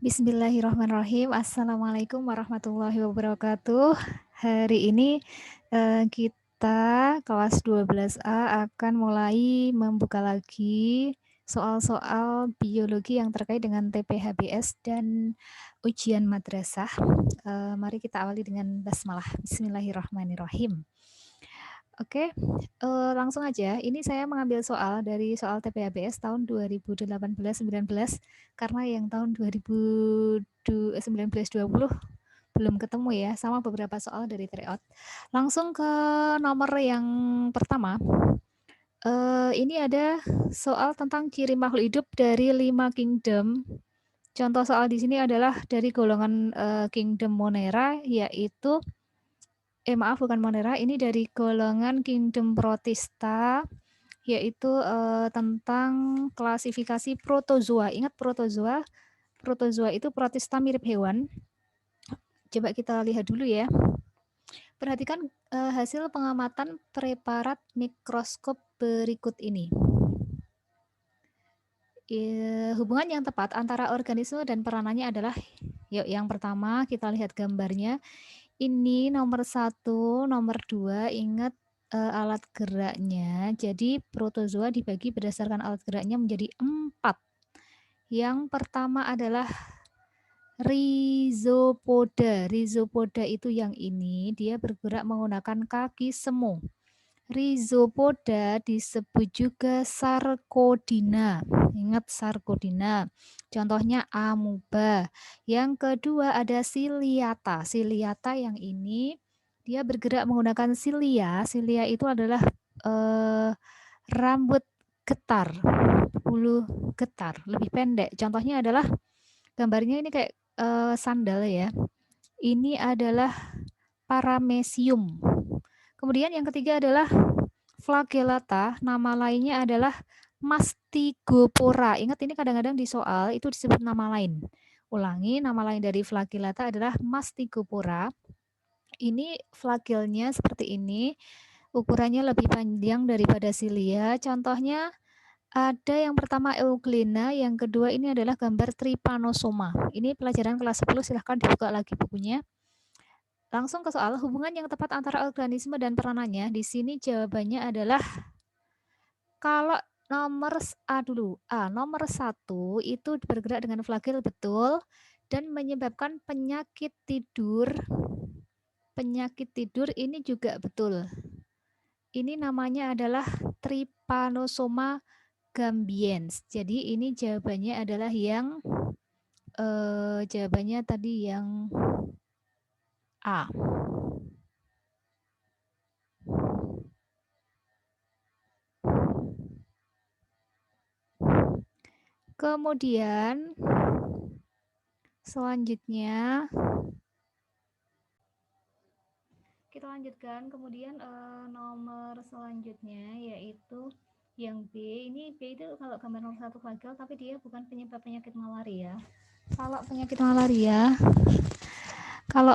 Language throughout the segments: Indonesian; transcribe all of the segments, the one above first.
Bismillahirrahmanirrahim. Assalamualaikum warahmatullahi wabarakatuh. Hari ini kita kelas 12A akan mulai membuka lagi soal-soal biologi yang terkait dengan TPHBS dan ujian madrasah. Mari kita awali dengan basmalah. Bismillahirrahmanirrahim. Oke, langsung aja. Ini saya mengambil soal dari soal TPHBS tahun 2018-19 karena yang tahun 2019-20 belum ketemu ya, sama beberapa soal dari tryout. Langsung ke nomor yang pertama. Ini ada soal tentang ciri makhluk hidup dari 5 kingdom. Contoh soal di sini adalah dari golongan kingdom Monera, yaitu maaf bukan Monera, ini dari golongan kingdom Protista, yaitu tentang klasifikasi protozoa. Ingat protozoa? Protozoa itu Protista mirip hewan. Coba kita lihat dulu ya. Perhatikan hasil pengamatan preparat mikroskop berikut ini. Hubungan yang tepat antara organisme dan peranannya adalah, yuk yang pertama kita lihat gambarnya. Ini nomor 1, nomor 2, ingat alat geraknya. Jadi protozoa dibagi berdasarkan alat geraknya menjadi 4. Yang pertama adalah rhizopoda. Rhizopoda itu yang ini, dia bergerak menggunakan kaki semu. Rhizopoda disebut juga sarkodina. Ingat sarkodina. Contohnya amuba. Yang kedua ada ciliata. Ciliata yang ini dia bergerak menggunakan silia. Silia itu adalah rambut getar, bulu getar, lebih pendek. Contohnya adalah gambarnya ini kayak sandal ya. Ini adalah paramecium. Kemudian yang ketiga adalah flagellata, nama lainnya adalah mastigopora. Ingat ini kadang-kadang di soal itu disebut nama lain. Ulangi, nama lain dari flagellata adalah mastigopora. Ini flagellnya seperti ini, ukurannya lebih panjang daripada silia. Contohnya ada yang pertama euglena, yang kedua ini adalah gambar trypanosoma. Ini pelajaran kelas 10, silahkan dibuka lagi bukunya. Langsung ke soal hubungan yang tepat antara organisme dan peranannya. Di sini jawabannya adalah kalau nomor A dulu. Nomor 1 itu bergerak dengan flagel betul dan menyebabkan penyakit tidur. Penyakit tidur ini juga betul. Ini namanya adalah Trypanosoma gambiens. Jadi ini jawabannya adalah yang jawabannya tadi yang A. Kemudian selanjutnya kita lanjutkan. Kemudian nomor selanjutnya yaitu yang B. Ini B itu kalau gambar nomor 1 flagel, tapi dia bukan penyebab penyakit malaria. Kalau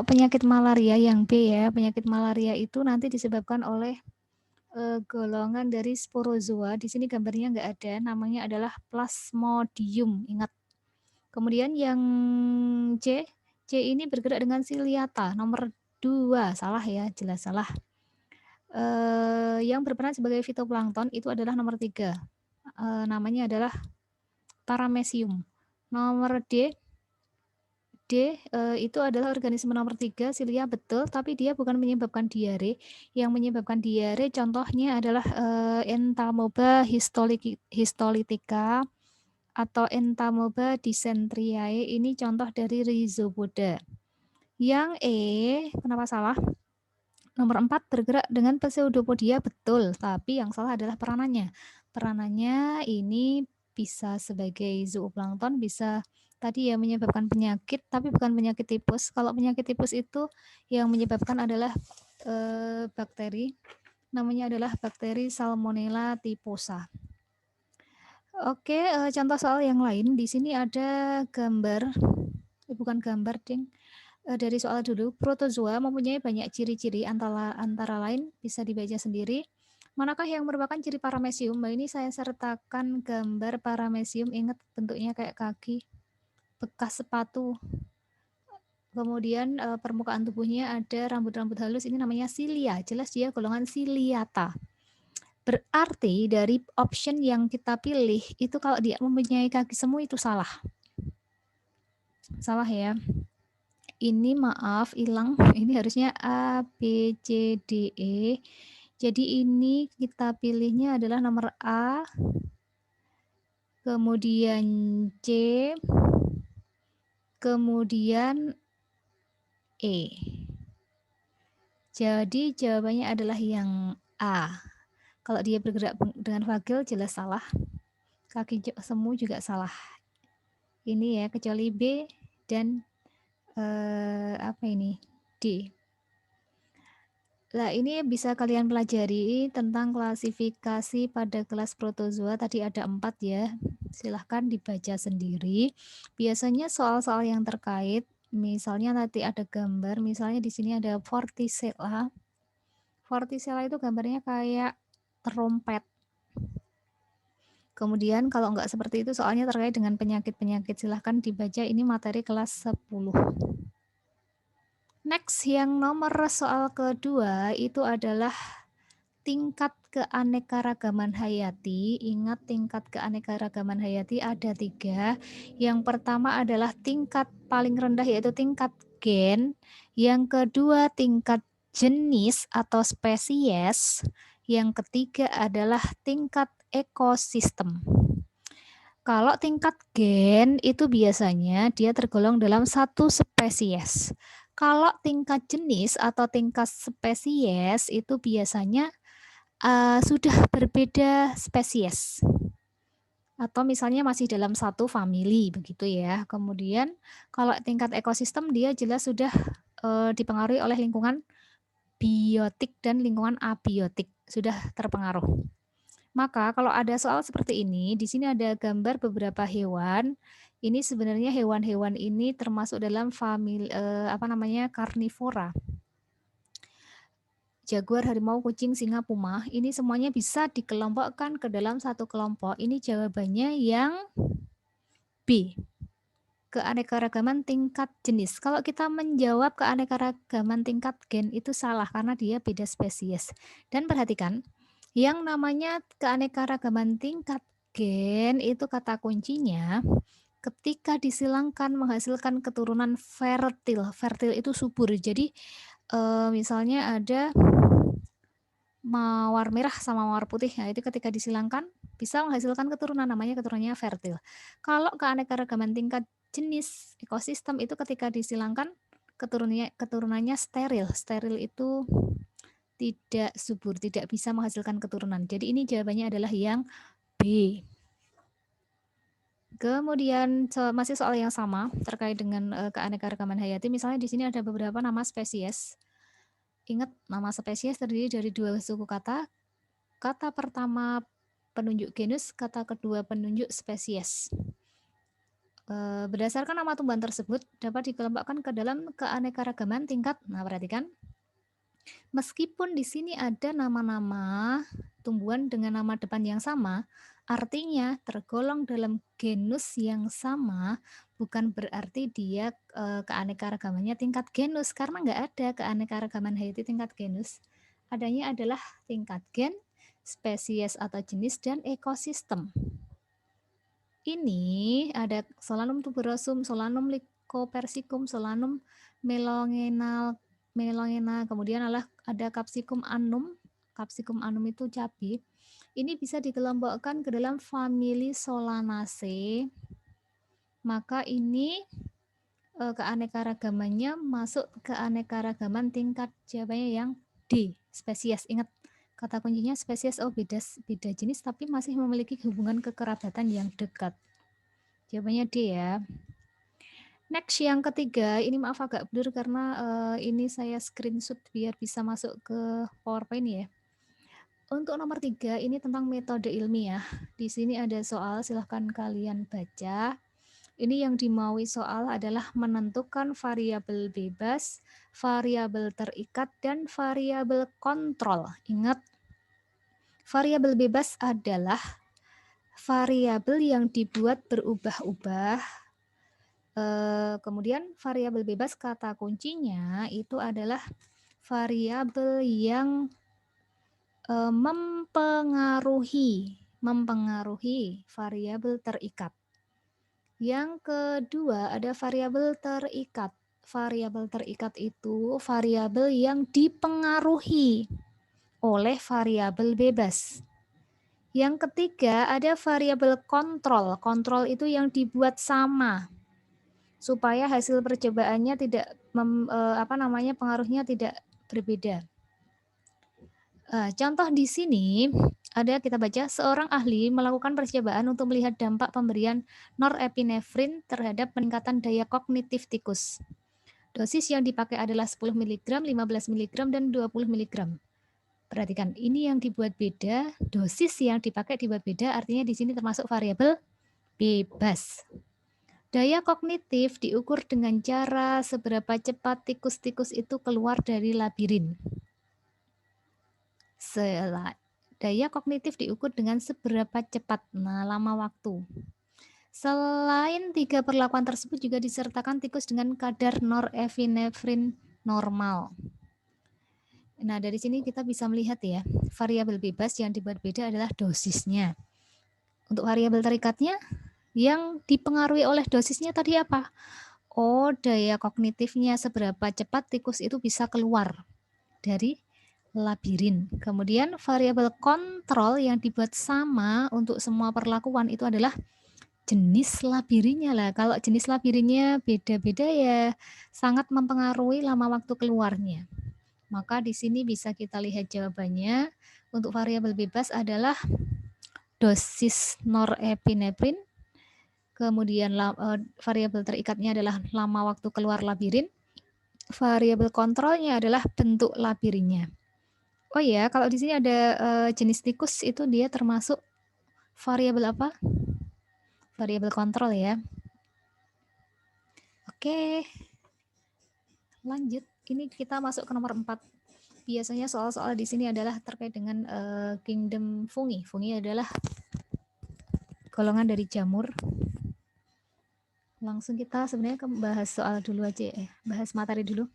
penyakit malaria yang B ya, penyakit malaria itu nanti disebabkan oleh golongan dari sporozoa. Di sini gambarnya nggak ada, namanya adalah Plasmodium. Ingat. Kemudian yang C, C ini bergerak dengan ciliata. Nomor 2, salah ya, jelas salah. Yang berperan sebagai fitoplankton itu adalah nomor 3. Namanya adalah paramecium. Nomor D itu adalah organisme nomor 3, silia betul, tapi dia bukan menyebabkan diare. Yang menyebabkan diare contohnya adalah Entamoeba histolytica atau Entamoeba dysenteriae. Ini contoh dari rhizopoda. Yang E, kenapa salah? Nomor 4 bergerak dengan pseudopodia betul, tapi yang salah adalah peranannya. Peranannya ini bisa sebagai zooplankton, bisa tadi ya menyebabkan penyakit, tapi bukan penyakit tipus. Kalau penyakit tipus itu yang menyebabkan adalah bakteri, namanya adalah bakteri Salmonella typhosa. Oke, contoh soal yang lain. Di sini ada gambar, bukan gambar, ding. Dari soal dulu, protozoa mempunyai banyak ciri-ciri antara lain bisa dibaca sendiri. Manakah yang merupakan ciri paramecium? Nah, ini saya sertakan gambar paramecium, ingat bentuknya kayak kaki. bekas sepatu. Kemudian permukaan tubuhnya ada rambut-rambut halus, ini namanya silia. Jelas dia golongan siliata. Berarti dari option yang kita pilih itu kalau dia mempunyai kaki semu itu salah. Salah ya. Ini maaf hilang. Ini harusnya A, B, C, D, E. Jadi ini kita pilihnya adalah nomor A. Kemudian C. Kemudian E. Jadi jawabannya adalah yang A. Kalau dia bergerak dengan vagel jelas salah. Kaki semu juga salah. Ini ya, kecuali B dan apa ini? D. Nah, ini bisa kalian pelajari tentang klasifikasi pada kelas protozoa. Tadi ada 4 ya. Silahkan dibaca sendiri. Biasanya soal-soal yang terkait, misalnya nanti ada gambar, misalnya di sini ada Vorticella. Vorticella itu gambarnya kayak trompet. Kemudian kalau nggak seperti itu soalnya terkait dengan penyakit-penyakit, silahkan dibaca, ini materi kelas 10. Next, yang nomor soal kedua itu adalah tingkat keanekaragaman hayati. Ingat, tingkat keanekaragaman hayati ada 3. Yang pertama adalah tingkat paling rendah yaitu tingkat gen. Yang kedua tingkat jenis atau spesies. Yang ketiga adalah tingkat ekosistem. Kalau tingkat gen itu biasanya dia tergolong dalam satu spesies. Kalau tingkat jenis atau tingkat spesies itu biasanya sudah berbeda spesies. Atau misalnya masih dalam satu famili begitu ya. Kemudian kalau tingkat ekosistem dia jelas sudah dipengaruhi oleh lingkungan biotik dan lingkungan abiotik, sudah terpengaruh. Maka kalau ada soal seperti ini, di sini ada gambar beberapa hewan. Ini sebenarnya hewan-hewan ini termasuk dalam famili karnivora. Jaguar, harimau, kucing, singa, puma, ini semuanya bisa dikelompokkan ke dalam satu kelompok. Ini jawabannya yang B. Keanekaragaman tingkat jenis. Kalau kita menjawab keanekaragaman tingkat gen itu salah karena dia beda spesies. Dan perhatikan, yang namanya keanekaragaman tingkat gen itu kata kuncinya ketika disilangkan menghasilkan keturunan fertil. Fertil itu subur. Jadi misalnya ada mawar merah sama mawar putih. Nah, itu ketika disilangkan bisa menghasilkan keturunan, namanya keturunannya fertil. Kalau keanekaragaman tingkat jenis ekosistem itu ketika disilangkan keturunannya steril. Steril itu tidak subur, tidak bisa menghasilkan keturunan. Jadi ini jawabannya adalah yang B. Kemudian masih soal yang sama terkait dengan keanekaragaman hayati. Misalnya di sini ada beberapa nama spesies. Ingat, nama spesies terdiri dari 2 suku kata. Kata pertama penunjuk genus, kata kedua penunjuk spesies. Berdasarkan nama tumbuhan tersebut dapat dikelompokkan ke dalam keanekaragaman tingkat. Nah, perhatikan. Meskipun di sini ada nama-nama tumbuhan dengan nama depan yang sama, artinya tergolong dalam genus yang sama, bukan berarti dia keanekaragamannya tingkat genus, karena nggak ada keanekaragaman hayati tingkat genus. Adanya adalah tingkat gen, spesies atau jenis, dan ekosistem. Ini ada Solanum tuberosum, Solanum lycopersicum, Solanum melongena, kemudian ada Capsicum annum. Capsicum annum itu cabai. Ini bisa dikelompokkan ke dalam famili Solanaceae. Maka ini keanekaragamannya masuk keanekaragaman tingkat, jawabannya yang D, spesies. Ingat, kata kuncinya spesies, beda jenis tapi masih memiliki hubungan kekerabatan yang dekat. Jawabannya D ya. Next, yang ketiga, ini maaf agak blur karena ini saya screenshot biar bisa masuk ke PowerPoint ya. Untuk nomor 3, ini tentang metode ilmiah. Di sini ada soal, silahkan kalian baca. Ini yang dimaui soal adalah menentukan variabel bebas, variabel terikat, dan variabel kontrol. Ingat, variabel bebas adalah variabel yang dibuat berubah-ubah Kemudian variabel bebas kata kuncinya itu adalah variabel yang mempengaruhi variabel terikat. Yang kedua ada variabel terikat. Variabel terikat itu variabel yang dipengaruhi oleh variabel bebas. Yang ketiga ada variabel kontrol. Kontrol itu yang dibuat sama supaya hasil percobaannya tidak pengaruhnya tidak berbeda. Contoh di sini ada kita baca seorang ahli melakukan percobaan untuk melihat dampak pemberian norepinefrin terhadap peningkatan daya kognitif tikus. Dosis yang dipakai adalah 10 mg, 15 mg, dan 20 mg. Perhatikan, ini yang dibuat beda, dosis yang dipakai dibuat beda, artinya di sini termasuk variabel bebas. Daya kognitif diukur dengan cara seberapa cepat tikus-tikus itu keluar dari labirin. Daya kognitif diukur dengan seberapa cepat, lama waktu. Selain 3 perlakuan tersebut juga disertakan tikus dengan kadar norepinefrin normal. Nah, dari sini kita bisa melihat ya, variabel bebas yang dibuat beda adalah dosisnya. Untuk variabel terikatnya, yang dipengaruhi oleh dosisnya tadi apa? Oh, daya kognitifnya, seberapa cepat tikus itu bisa keluar dari labirin. Kemudian variabel kontrol yang dibuat sama untuk semua perlakuan itu adalah jenis labirinnya lah. Kalau jenis labirinnya beda-beda ya sangat mempengaruhi lama waktu keluarnya. Maka di sini bisa kita lihat jawabannya. Untuk variabel bebas adalah dosis norepinefrin. Kemudian variabel terikatnya adalah lama waktu keluar labirin. Variabel kontrolnya adalah bentuk labirinnya. Oh ya, kalau di sini ada jenis tikus itu dia termasuk variabel apa? Variabel kontrol ya. Oke. Lanjut. Ini kita masuk ke nomor 4. Biasanya soal-soal di sini adalah terkait dengan kingdom fungi. Fungi adalah golongan dari jamur. Langsung kita sebenarnya bahas soal dulu aja ya. Bahas materi dulu.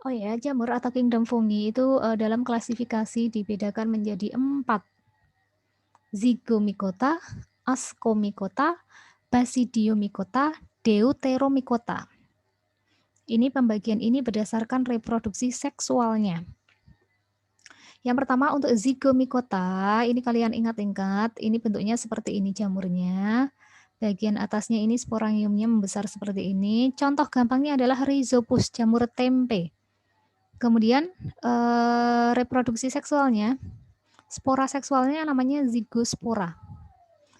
Oh ya, jamur atau kingdom fungi itu dalam klasifikasi dibedakan menjadi 4. Zygomicota, Ascomycota, Basidiomycota, Deuteromycota. Ini pembagian ini berdasarkan reproduksi seksualnya. Yang pertama untuk Zygomicota, ini kalian ingat-ingat, ini bentuknya seperti ini jamurnya. Bagian atasnya ini sporangiumnya membesar seperti ini. Contoh gampangnya adalah Rhizopus, jamur tempe. Kemudian reproduksi seksualnya, spora seksualnya namanya zygospora.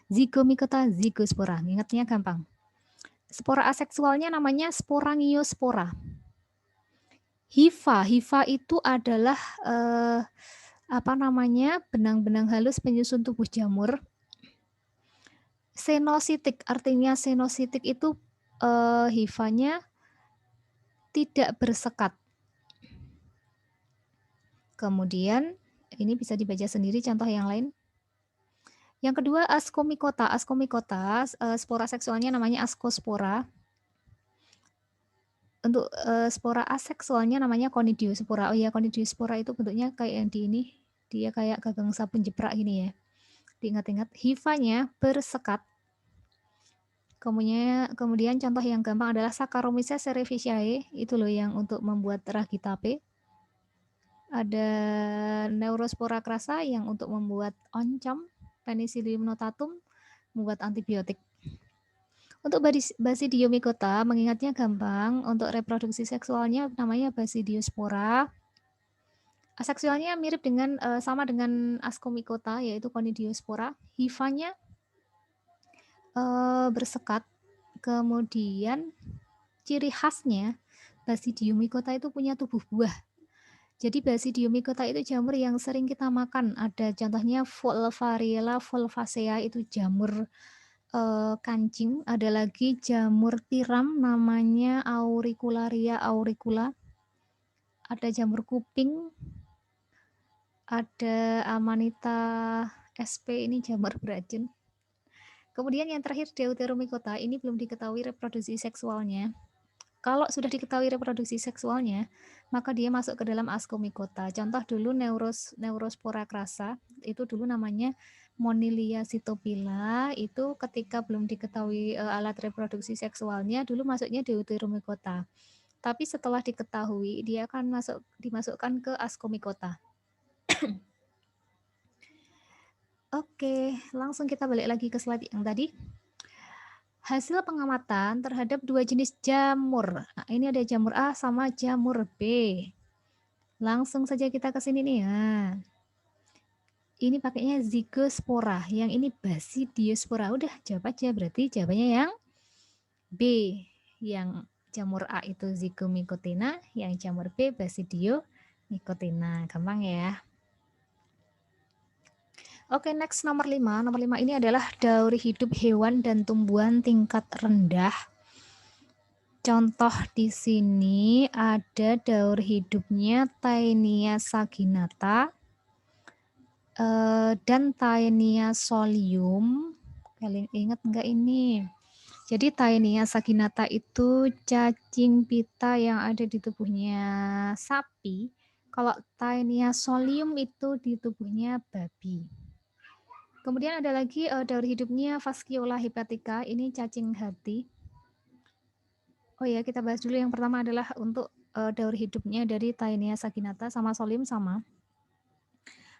Zygomicota, zygospora, ingatnya gampang. Spora aseksualnya namanya sporangiospora. Hifa itu adalah benang-benang halus penyusun tubuh jamur. Senositik, artinya senositik itu hifanya tidak bersekat. Kemudian ini bisa dibaca sendiri contoh yang lain. Yang kedua Ascomycota. Ascomycota spora seksualnya namanya Ascospora. Untuk spora aseksualnya namanya Conidiospora. Oh iya, Conidiospora itu bentuknya kayak yang di ini. Dia kayak gagang sabun jeprak ini ya. Diingat-ingat, hifanya bersekat. Kemudian contoh yang gampang adalah Saccharomyces cerevisiae, itu loh yang untuk membuat ragi tape. Ada Neurospora crassa yang untuk membuat oncom, Penicillium notatum membuat antibiotik. Untuk Basidiomycota mengingatnya gampang, untuk reproduksi seksualnya namanya Basidiospora. Aseksualnya mirip dengan sama dengan Ascomycota yaitu Conidiospora. Hifanya bersekat. Kemudian ciri khasnya Basidiomycota itu punya tubuh buah. Jadi Basidiomycota itu jamur yang sering kita makan. Ada contohnya Volvariella volvacea itu jamur kancing. Ada lagi jamur tiram namanya Auricularia auricula. Ada jamur kuping. Ada Amanita sp, ini jamur beracun. Kemudian yang terakhir Deuteromycota, ini belum diketahui reproduksi seksualnya. Kalau sudah diketahui reproduksi seksualnya, maka dia masuk ke dalam Ascomycota. Contoh dulu Neurospora crassa, itu dulu namanya Monilia cytopila, itu ketika belum diketahui alat reproduksi seksualnya, dulu masuknya Deuteromycota. Tapi setelah diketahui, dia akan dimasukkan ke Ascomycota. Oke, langsung kita balik lagi ke slide yang tadi. Hasil pengamatan terhadap dua jenis jamur. Nah, ini ada jamur A sama jamur B. Langsung saja kita ke sini nih. Nah, ini pakainya Zygospora, yang ini Basidiospora. Udah, jawab aja. Berarti jawabannya yang B. Yang jamur A itu Zygomycotina, yang jamur B Basidiomycotina. Gampang ya. Oke, next nomor 5. Nomor 5 ini adalah daur hidup hewan dan tumbuhan tingkat rendah. Contoh di sini ada daur hidupnya Taenia saginata dan Taenia solium. Kalian ingat enggak ini? Jadi Taenia saginata itu cacing pita yang ada di tubuhnya sapi. Kalau Taenia solium itu di tubuhnya babi. Kemudian ada lagi daur hidupnya Fasciola hepatica, ini cacing hati. Oh ya, kita bahas dulu yang pertama adalah untuk daur hidupnya dari Taenia saginata sama solium sama.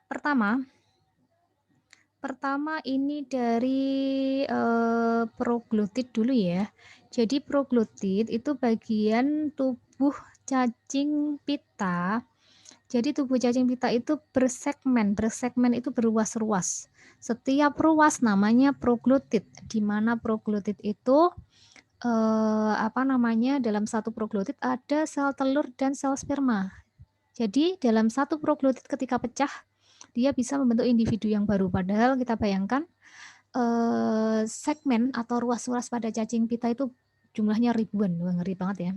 Pertama ini dari proglotit dulu ya. Jadi proglotit itu bagian tubuh cacing pita. Jadi tubuh cacing pita itu bersegmen itu berruas-ruas. Setiap ruas namanya proglotit, di mana proglotit itu dalam satu proglotit ada sel telur dan sel sperma. Jadi dalam satu proglotit ketika pecah, dia bisa membentuk individu yang baru. Padahal kita bayangkan segmen atau ruas-ruas pada cacing pita itu jumlahnya ribuan. Wah, ngeri banget ya.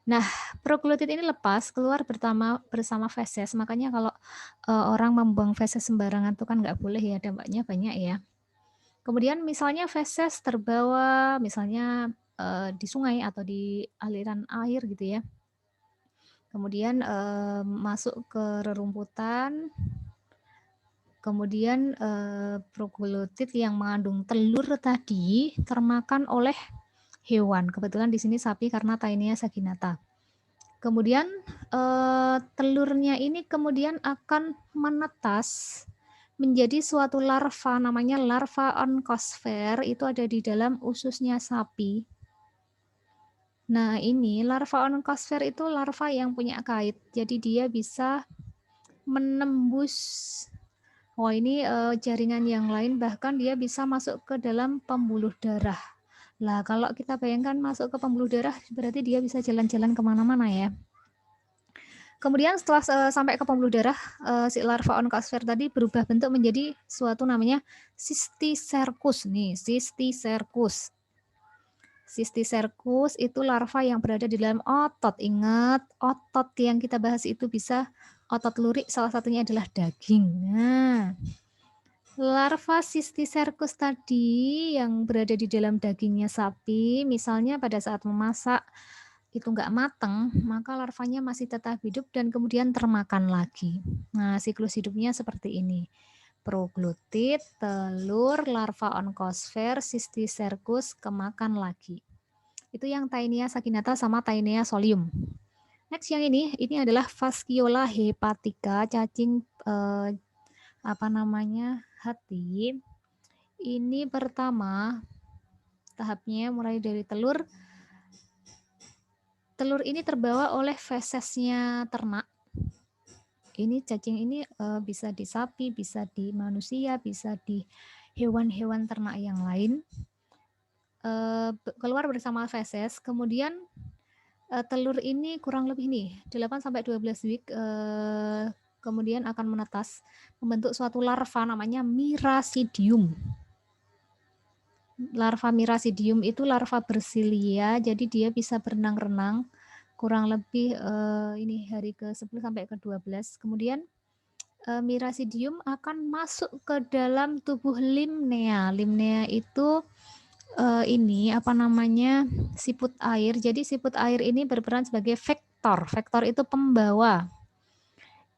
Nah, proglotit ini lepas keluar bersama feses, makanya kalau orang membuang feses sembarangan itu kan nggak boleh ya, dampaknya banyak ya. Kemudian misalnya feses terbawa misalnya di sungai atau di aliran air gitu ya. Kemudian masuk ke rerumputan, kemudian proglotit yang mengandung telur tadi termakan oleh hewan. Kebetulan di sini sapi karena Taenia saginata. Kemudian telurnya ini kemudian akan menetas menjadi suatu larva, namanya larva onkosfer, itu ada di dalam ususnya sapi. Nah ini larva onkosfer itu larva yang punya kait, jadi dia bisa menembus, ini jaringan yang lain, bahkan dia bisa masuk ke dalam pembuluh darah. Lah kalau kita bayangkan masuk ke pembuluh darah, berarti dia bisa jalan-jalan kemana-mana ya. Kemudian setelah sampai ke pembuluh darah, si larva onkosfer tadi berubah bentuk menjadi suatu namanya Cysticercus nih, Cysticercus. Cysticercus itu larva yang berada di dalam otot. Ingat, otot yang kita bahas itu bisa otot lurik, salah satunya adalah daging. Nah, larva Cysticercus tadi yang berada di dalam dagingnya sapi, misalnya pada saat memasak itu nggak matang, maka larvanya masih tetap hidup dan kemudian termakan lagi. Nah, siklus hidupnya seperti ini. Proglotit, telur, larva onkosfer, Cysticercus, kemakan lagi. Itu yang Taenia saginata sama Taenia solium. Next yang ini adalah Fasciola hepatica, cacing hati. Ini pertama tahapnya mulai dari telur. Telur ini terbawa oleh fesesnya ternak. Ini cacing ini bisa di sapi, bisa di manusia, bisa di hewan-hewan ternak yang lain. Keluar bersama feses, kemudian telur ini kurang lebih nih 8-12 week kemudian akan menetas membentuk suatu larva namanya Miracidium. Larva Miracidium itu larva bersilia, jadi dia bisa berenang-renang kurang lebih ini hari ke-10 sampai ke-12. Kemudian Miracidium akan masuk ke dalam tubuh limnea. Limnea itu ini apa namanya, siput air. Jadi siput air ini berperan sebagai vektor. Vektor itu pembawa.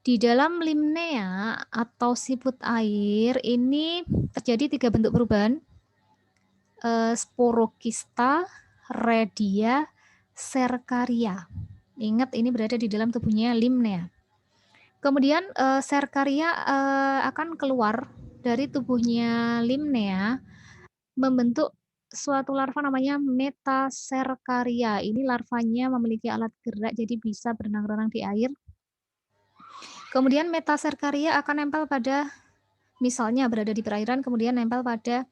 Di dalam limnea atau siput air ini terjadi 3 bentuk perubahan. Sporokista, redia, serkaria. Ingat ini berada di dalam tubuhnya limnea. Kemudian serkaria akan keluar dari tubuhnya limnea membentuk suatu larva namanya metaserkaria. Ini larvanya memiliki alat gerak jadi bisa berenang-renang di air. Kemudian metaserkaria akan nempel pada, misalnya berada di perairan kemudian nempel pada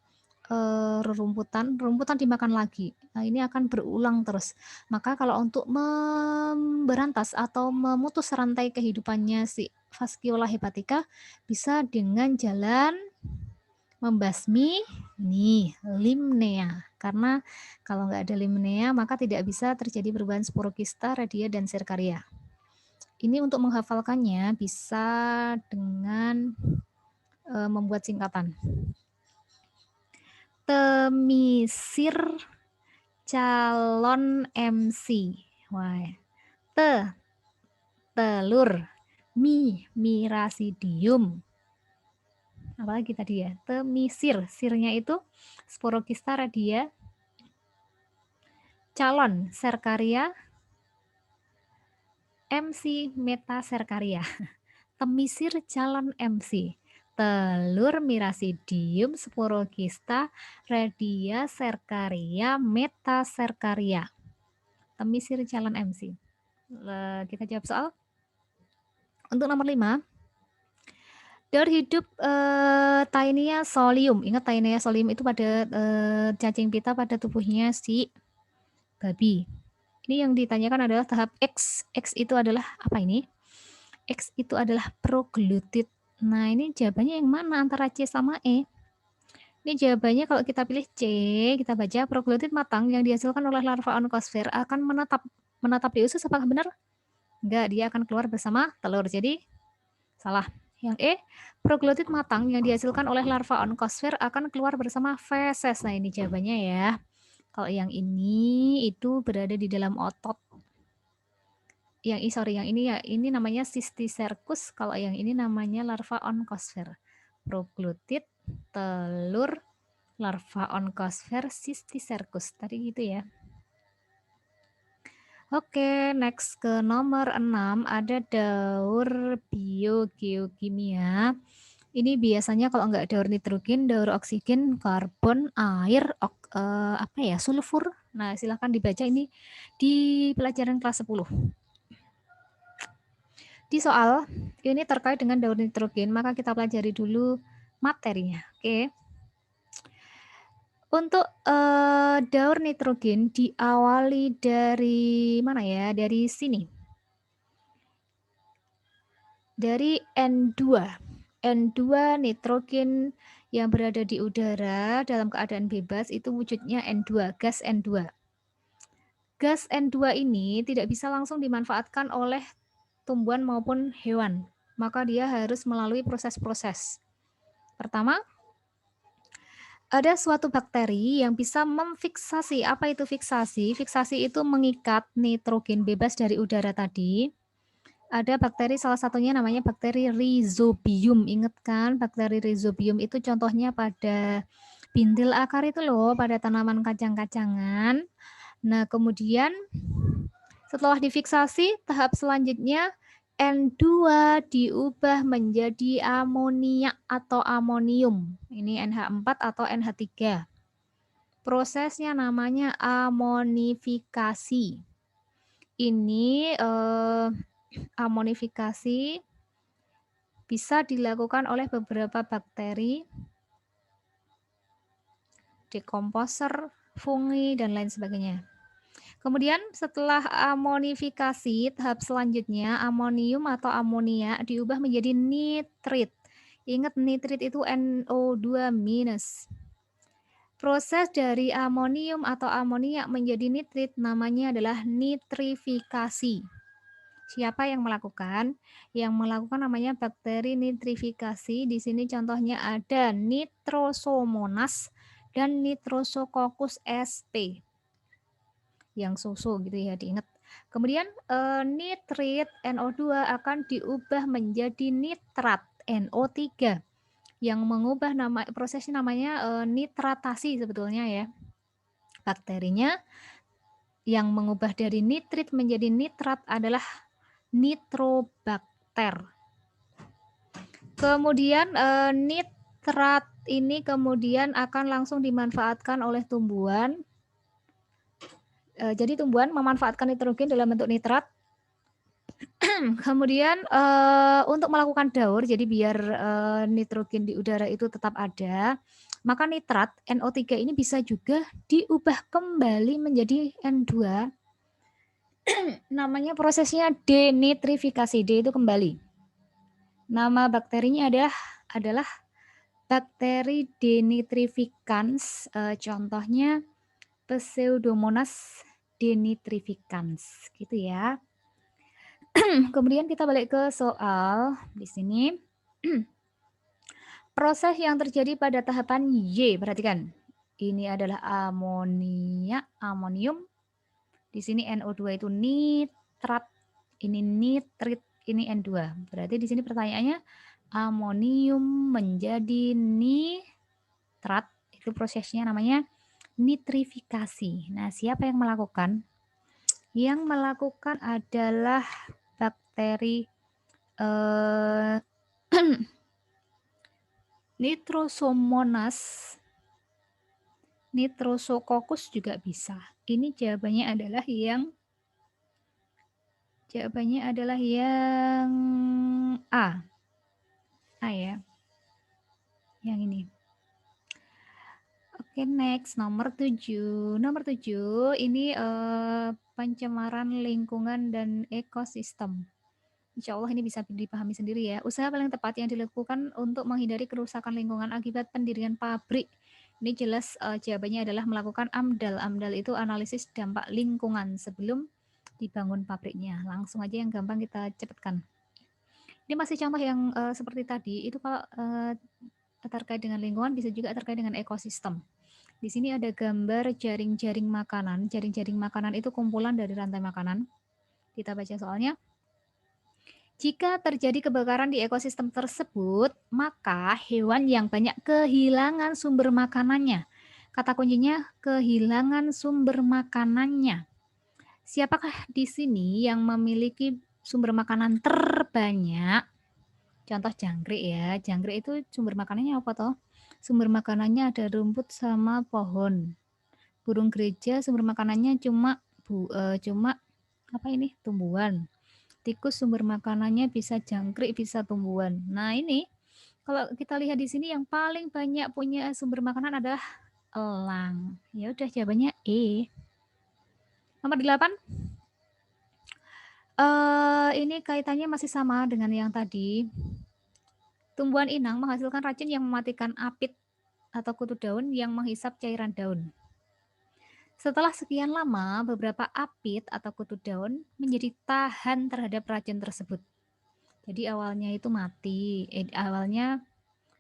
rerumputan, rumputan dimakan lagi. Nah, ini akan berulang terus. Maka kalau untuk memberantas atau memutus rantai kehidupannya si Fasciola hepatica bisa dengan jalan membasmi nih limnea. Karena kalau nggak ada limnea maka tidak bisa terjadi perubahan sporokista, redia, dan serkaria. Ini untuk menghafalkannya bisa dengan membuat singkatan. Temisir calon MC. Wah. Telur. Miracidium. Apalagi tadi ya? Temisir. Sirnya itu Sporokista redia. Calon Serkaria. MC metaserkaria. Temisir calon MC. Telur Miracidium Sporokista redia serkaria metaserkaria. Temisir calon MC. Kita jawab soal. Untuk nomor 5. Daur hidup Taenia solium. Ingat Taenia solium itu pada cacing pita pada tubuhnya si babi. Ini yang ditanyakan adalah tahap X. X itu adalah apa ini? X itu adalah proglutit. Nah, ini jawabannya yang mana antara C sama E? Ini jawabannya kalau kita pilih C, kita baca proglutit matang yang dihasilkan oleh larva onkosfer akan menatap di usus. Apakah benar? Enggak, dia akan keluar bersama telur. Jadi salah. Yang E, proglutit matang yang dihasilkan oleh larva onkosfer akan keluar bersama feses. Nah, ini jawabannya ya. Kalau yang ini itu berada di dalam otot. Yang ini ya, ini namanya Cysticercus. Kalau yang ini namanya larva onkosfer. Proglutit, telur, larva onkosfer, Cysticercus. Tadi gitu ya. Oke, next ke nomor 6 ada daur biogeokimia. Ini biasanya kalau nggak daur nitrogen, daur oksigen, karbon, air, sulfur. Nah, silahkan dibaca ini di pelajaran kelas 10. Di soal ini terkait dengan daur nitrogen, maka kita pelajari dulu materinya. Oke. Untuk daur nitrogen diawali dari mana ya? Dari sini. Dari N2. N2 nitrogen yang berada di udara dalam keadaan bebas itu wujudnya N2, gas N2. Gas N2 ini tidak bisa langsung dimanfaatkan oleh tumbuhan maupun hewan, maka dia harus melalui proses-proses. Pertama, ada suatu bakteri yang bisa memfiksasi. Apa itu fiksasi? Fiksasi itu mengikat nitrogen bebas dari udara tadi. Ada bakteri, salah satunya namanya bakteri Rhizobium. Ingat kan, bakteri Rhizobium itu contohnya pada bintil akar itu loh, pada tanaman kacang-kacangan. Nah, kemudian setelah difiksasi, tahap selanjutnya N2 diubah menjadi amonia atau amonium. Ini NH4 atau NH3. Prosesnya namanya amonifikasi. Ini amonifikasi bisa dilakukan oleh beberapa bakteri, dekomposer, fungi, dan lain sebagainya. Kemudian setelah amonifikasi, tahap selanjutnya amonium atau amonia diubah menjadi nitrit. Ingat nitrit itu NO2-. Proses dari amonium atau amonia menjadi nitrit namanya adalah nitrifikasi. Siapa yang melakukan? Yang melakukan namanya bakteri nitrifikasi. Di sini contohnya ada Nitrosomonas dan Nitrosococcus sp. Yang susu gitu ya, diingat. Kemudian nitrit NO2 akan diubah menjadi nitrat NO3 yang mengubah prosesnya namanya nitratasi sebetulnya ya. Bakterinya yang mengubah dari nitrit menjadi nitrat adalah nitrobakter. Kemudian nitrat ini kemudian akan langsung dimanfaatkan oleh tumbuhan. Jadi tumbuhan memanfaatkan nitrogen dalam bentuk nitrat. Kemudian untuk melakukan daur, jadi biar nitrogen di udara itu tetap ada, maka nitrat NO3 ini bisa juga diubah kembali menjadi N2. Namanya prosesnya denitrifikasi. D itu kembali. Nama bakterinya adalah bakteri denitrificans. Contohnya Pseudomonas denitrificans, gitu ya. Kemudian kita balik ke soal di sini. Proses yang terjadi pada tahapan Y, perhatikan. Ini adalah amonium. Di sini NO2 itu nitrat, ini nitrit, ini N2. Berarti di sini pertanyaannya amonium menjadi nitrat, itu prosesnya namanya nitrifikasi. Nah, siapa yang melakukan? Yang melakukan adalah bakteri Nitrosomonas, Nitrosococcus juga bisa. Ini jawabannya adalah yang A. A ya. Yang ini. Oke, next nomor 7. Nomor 7 ini pencemaran lingkungan dan ekosistem. Insya Allah ini bisa dipahami sendiri ya. Usaha paling tepat yang dilakukan untuk menghindari kerusakan lingkungan akibat pendirian pabrik. Ini jelas jawabannya adalah melakukan AMDAL. AMDAL itu analisis dampak lingkungan sebelum dibangun pabriknya. Langsung aja yang gampang kita cepatkan. Ini masih contoh yang seperti tadi. Itu kalau terkait dengan lingkungan bisa juga terkait dengan ekosistem. Di sini ada gambar jaring-jaring makanan. Jaring-jaring makanan itu kumpulan dari rantai makanan. Kita baca soalnya. Jika terjadi kebakaran di ekosistem tersebut, maka hewan yang banyak kehilangan sumber makanannya. Kata kuncinya kehilangan sumber makanannya. Siapakah di sini yang memiliki sumber makanan terbanyak? Contoh jangkrik ya. Jangkrik itu sumber makanannya apa toh? Sumber makanannya ada rumput sama pohon. Burung gereja sumber makanannya cuma tumbuhan. Tikus sumber makanannya bisa jangkrik, bisa tumbuhan. Nah, ini kalau kita lihat di sini yang paling banyak punya sumber makanan adalah elang. Ya udah jawabannya E. Nomor 8. Ini kaitannya masih sama dengan yang tadi. Tumbuhan inang menghasilkan racun yang mematikan apit atau kutu daun yang menghisap cairan daun. Setelah sekian lama, beberapa apit atau kutu daun menjadi tahan terhadap racun tersebut. Jadi awalnya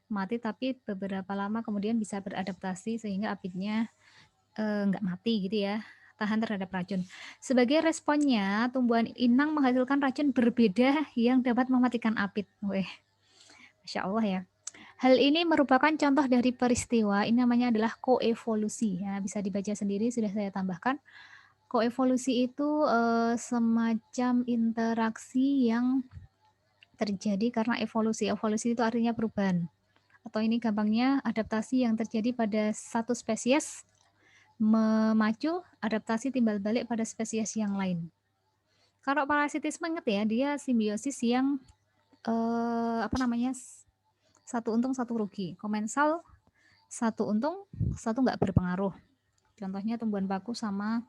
mati tapi beberapa lama kemudian bisa beradaptasi sehingga apitnya nggak mati gitu ya, tahan terhadap racun. Sebagai responnya, tumbuhan inang menghasilkan racun berbeda yang dapat mematikan apit. Weh, Masya Allah ya. Hal ini merupakan contoh dari peristiwa, ini namanya adalah koevolusi. Ya, bisa dibaca sendiri, sudah saya tambahkan. Koevolusi itu semacam interaksi yang terjadi karena evolusi. Evolusi itu artinya perubahan. Atau ini gampangnya adaptasi yang terjadi pada satu spesies memacu adaptasi timbal balik pada spesies yang lain. Kalau parasitisme ingat ya, dia simbiosis yang satu untung satu rugi. Komensal satu untung satu nggak berpengaruh. Contohnya tumbuhan paku sama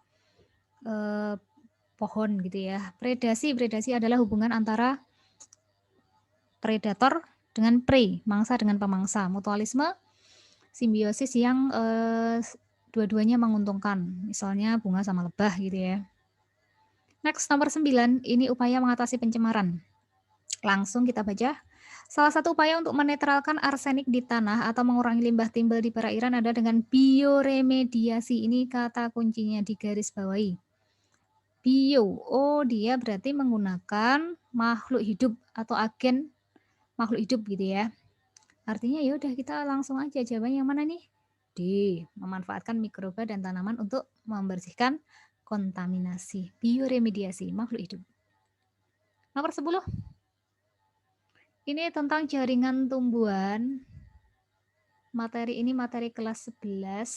pohon gitu ya. Predasi adalah hubungan antara predator dengan prey, mangsa dengan pemangsa. Mutualisme simbiosis yang dua-duanya menguntungkan. Misalnya bunga sama lebah gitu ya. Next, nomor 9, ini upaya mengatasi pencemaran. Langsung kita baca. Salah satu upaya untuk menetralkan arsenik di tanah atau mengurangi limbah timbul di perairan adalah dengan bioremediasi. Ini kata kuncinya di garis bawahi. Bio, oh dia berarti menggunakan makhluk hidup atau agen makhluk hidup gitu ya. Artinya ya udah kita langsung aja jawabannya yang mana nih? D, memanfaatkan mikroba dan tanaman untuk membersihkan kontaminasi. Bioremediasi makhluk hidup. Nomor 10. Ini tentang jaringan tumbuhan. Materi ini materi kelas 11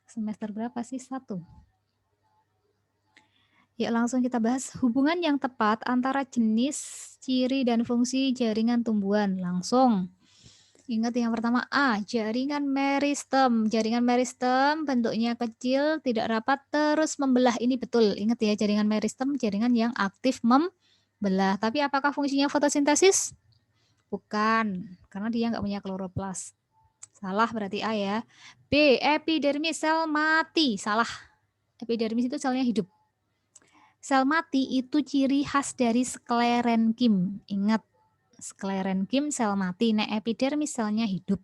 semester berapa sih? 1. Ya, langsung kita bahas hubungan yang tepat antara jenis, ciri, dan fungsi jaringan tumbuhan. Langsung. Ingat yang pertama A, jaringan meristem. Jaringan meristem bentuknya kecil, tidak rapat, terus membelah. Ini betul. Ingat ya, jaringan meristem, jaringan yang aktif membelah. Tapi apakah fungsinya fotosintesis? Bukan, karena dia nggak punya kloroplas. Salah berarti A ya. B, epidermis, sel mati. Salah. Epidermis itu selnya hidup. Sel mati itu ciri khas dari sklerenkim. Ingat, sklerenkim sel mati. Nah, epidermis selnya hidup.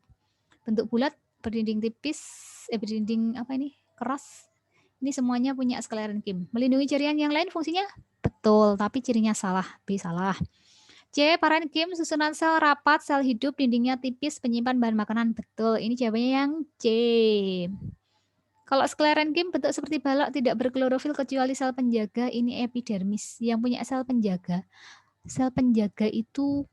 Bentuk bulat, berdinding tipis, berdinding apa ini? Keras. Ini semuanya punya sklerenkim. Melindungi jaringan yang lain fungsinya? Betul, tapi cirinya salah. B salah. C, parenkim, susunan sel rapat, sel hidup, dindingnya tipis, penyimpan bahan makanan. Betul, ini jawabannya yang C. Kalau sklerenkim bentuk seperti balok, tidak berklorofil kecuali sel penjaga, ini epidermis. Yang punya sel penjaga. Sel penjaga itu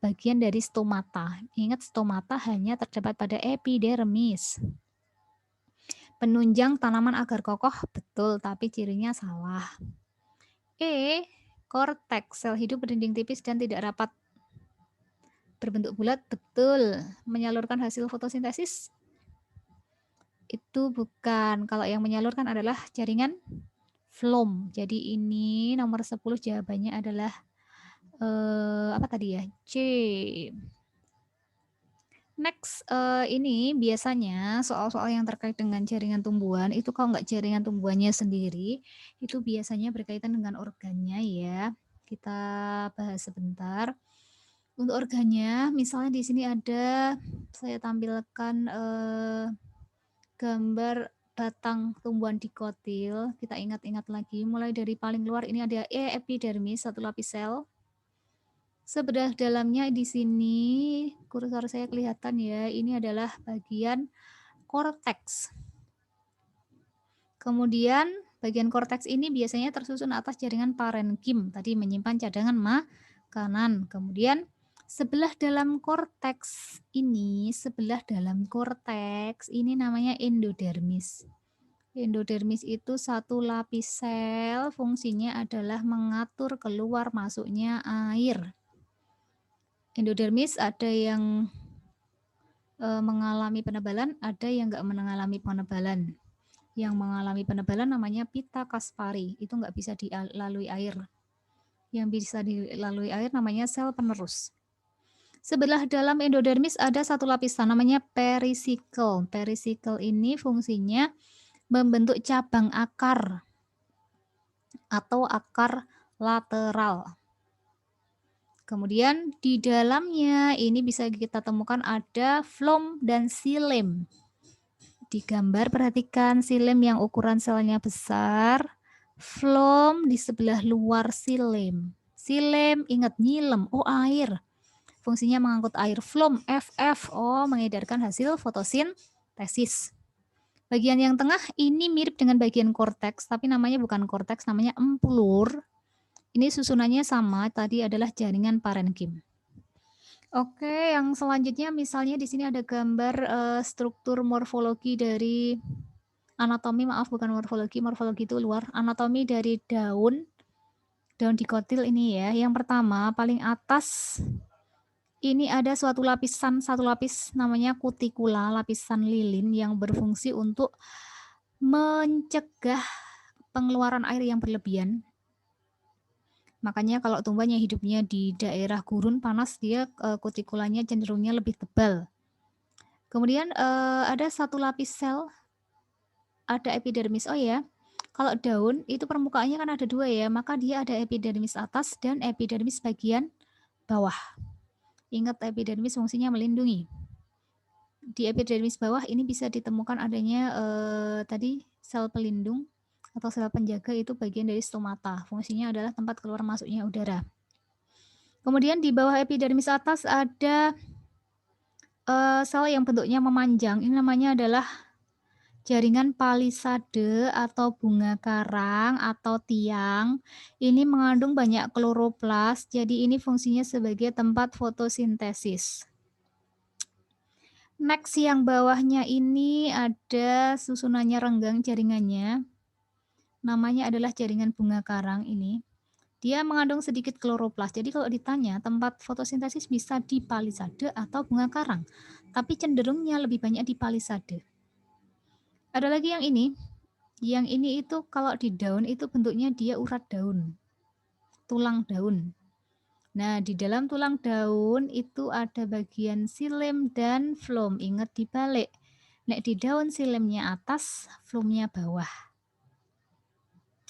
bagian dari stomata. Ingat, stomata hanya terdapat pada epidermis. Penunjang tanaman agar kokoh, betul, tapi cirinya salah. E, korteks, sel hidup berdinding tipis dan tidak rapat. Berbentuk bulat, betul. Menyalurkan hasil fotosintesis? Itu bukan. Kalau yang menyalurkan adalah jaringan phloem. Jadi ini nomor 10 jawabannya adalah apa tadi ya? C. Next, ini biasanya soal-soal yang terkait dengan jaringan tumbuhan itu kalau nggak jaringan tumbuhannya sendiri, itu biasanya berkaitan dengan organnya ya. Kita bahas sebentar. Untuk organnya, misalnya di sini ada, saya tampilkan gambar batang tumbuhan dikotil. Kita ingat-ingat lagi, mulai dari paling luar ini ada epidermis, satu lapis sel. Sebelah dalamnya di sini, kursor saya kelihatan ya, ini adalah bagian korteks. Kemudian bagian korteks ini biasanya tersusun atas jaringan parenkim, tadi menyimpan cadangan makanan. Kemudian sebelah dalam korteks ini namanya endodermis. Endodermis itu satu lapis sel, fungsinya adalah mengatur keluar masuknya air. Endodermis ada yang mengalami penebalan, ada yang nggak mengalami penebalan. Yang mengalami penebalan namanya pita kaspari, itu nggak bisa dilalui air. Yang bisa dilalui air namanya sel penerus. Sebelah dalam endodermis ada satu lapisan namanya perisikel. Perisikel ini fungsinya membentuk cabang akar atau akar lateral. Kemudian di dalamnya ini bisa kita temukan ada phloem dan xilem. Di gambar perhatikan xilem yang ukuran selnya besar, phloem di sebelah luar xilem. Xilem ingat nyilem, oh air. Fungsinya mengangkut air. Phloem FF, oh mengedarkan hasil fotosintesis. Bagian yang tengah ini mirip dengan bagian korteks, tapi namanya bukan korteks, namanya empulur. Ini susunannya sama, tadi adalah jaringan parenkim. Oke, yang selanjutnya misalnya di sini ada gambar struktur morfologi dari anatomi, maaf bukan morfologi itu luar. Anatomi dari daun dikotil ini ya. Yang pertama, paling atas ini ada satu lapis namanya kutikula, lapisan lilin yang berfungsi untuk mencegah pengeluaran air yang berlebihan. Makanya kalau tumbuhan yang hidupnya di daerah gurun panas, dia kutikulanya cenderungnya lebih tebal. Kemudian ada satu lapis sel, ada epidermis. Oh ya, Kalau daun itu permukaannya kan ada 2 ya, maka dia ada epidermis atas dan epidermis bagian bawah. Ingat epidermis fungsinya melindungi. Di epidermis bawah ini bisa ditemukan adanya tadi sel pelindung atau sel penjaga, itu bagian dari stomata. Fungsinya adalah tempat keluar masuknya udara. Kemudian di bawah epidermis atas ada sel yang bentuknya memanjang. Ini namanya adalah jaringan palisade atau bunga karang atau tiang. Ini mengandung banyak kloroplas, jadi ini fungsinya sebagai tempat fotosintesis. Next yang bawahnya ini ada susunannya renggang jaringannya. Namanya adalah jaringan bunga karang ini. Dia mengandung sedikit kloroplas. Jadi kalau ditanya tempat fotosintesis bisa di palisade atau bunga karang. Tapi cenderungnya lebih banyak di palisade. Ada lagi yang ini. Yang ini itu kalau di daun itu bentuknya dia urat daun. Tulang daun. Nah, di dalam tulang daun itu ada bagian xilem dan floem. Ingat dibalik. Nek di daun xilem-nya atas, floem-nya bawah.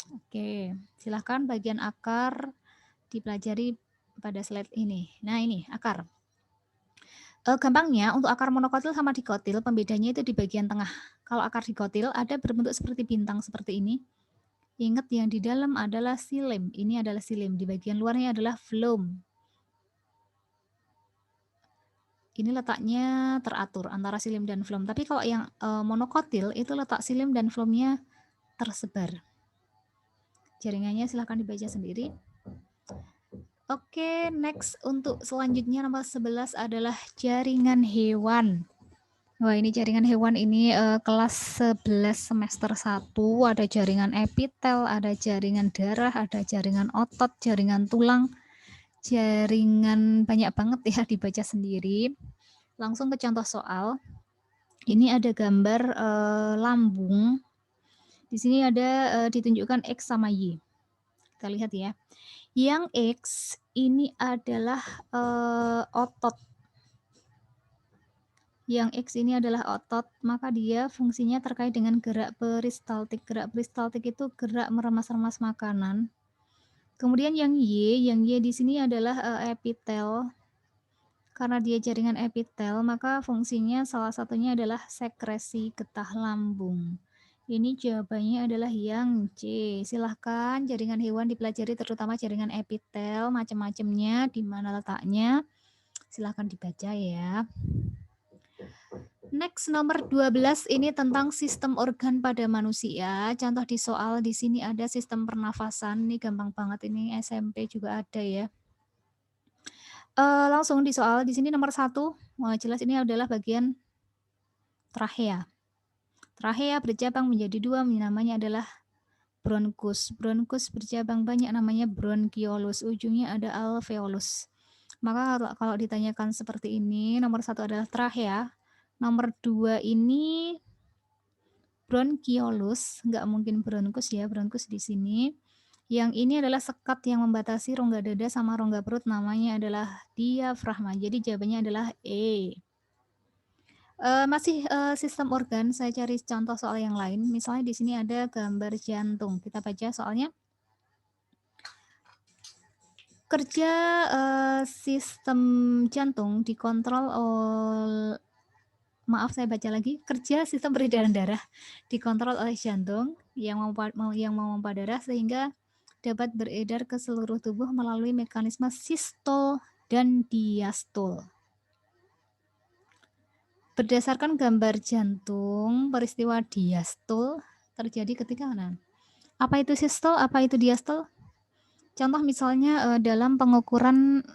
Oke, silahkan bagian akar dipelajari pada slide ini. Nah, ini akar. Gampangnya untuk akar monokotil sama dikotil, pembedanya itu di bagian tengah. Kalau akar dikotil ada berbentuk seperti bintang seperti ini. Ingat yang di dalam adalah xilem. Ini adalah xilem. Di bagian luarnya adalah floem. Ini letaknya teratur antara xilem dan floem. Tapi kalau yang monokotil itu letak xilem dan floemnya tersebar. Jaringannya silahkan dibaca sendiri. Oke, next untuk selanjutnya nomor 11 adalah jaringan hewan. Wah, ini jaringan hewan ini kelas 11 semester 1, ada jaringan epitel, ada jaringan darah, ada jaringan otot, jaringan tulang, jaringan banyak banget ya, dibaca sendiri. Langsung ke contoh soal. Ini ada gambar lambung. Di sini ada ditunjukkan X sama Y. Kita lihat ya. Yang X ini adalah otot. Yang X ini adalah otot, maka dia fungsinya terkait dengan gerak peristaltik. Gerak peristaltik itu gerak meremas-remas makanan. Kemudian yang Y di sini adalah epitel. Karena dia jaringan epitel, maka fungsinya salah satunya adalah sekresi getah lambung. Ini jawabannya adalah yang C. Silahkan jaringan hewan dipelajari, terutama jaringan epitel, macam-macamnya, di mana letaknya. Silahkan dibaca ya. Next nomor 12 ini tentang sistem organ pada manusia. Contoh di soal di sini ada sistem pernafasan. Ini gampang banget, ini SMP juga ada ya. Langsung di soal di sini nomor 1. Wah, jelas ini adalah bagian trachea. Trachea bercabang menjadi 2, namanya adalah bronkus. Bronkus bercabang banyak, namanya bronkiolus. Ujungnya ada alveolus. Maka kalau ditanyakan seperti ini, nomor 1 adalah trachea. Nomor 2 ini bronkiolus, nggak mungkin bronkus ya, bronkus di sini. Yang ini adalah sekat yang membatasi rongga dada sama rongga perut, namanya adalah diafragma. Jadi jawabannya adalah E. Masih sistem organ, saya cari contoh soal yang lain. Misalnya di sini ada gambar jantung. Kita baca soalnya. Kerja sistem jantung dikontrol oleh, maaf saya baca lagi, kerja sistem peredaran darah dikontrol oleh jantung yang memompa darah sehingga dapat beredar ke seluruh tubuh melalui mekanisme sistol dan diastol. Berdasarkan gambar jantung, peristiwa diastol terjadi ketika mana? Apa itu sistol, apa itu diastol? Contoh misalnya dalam pengukuran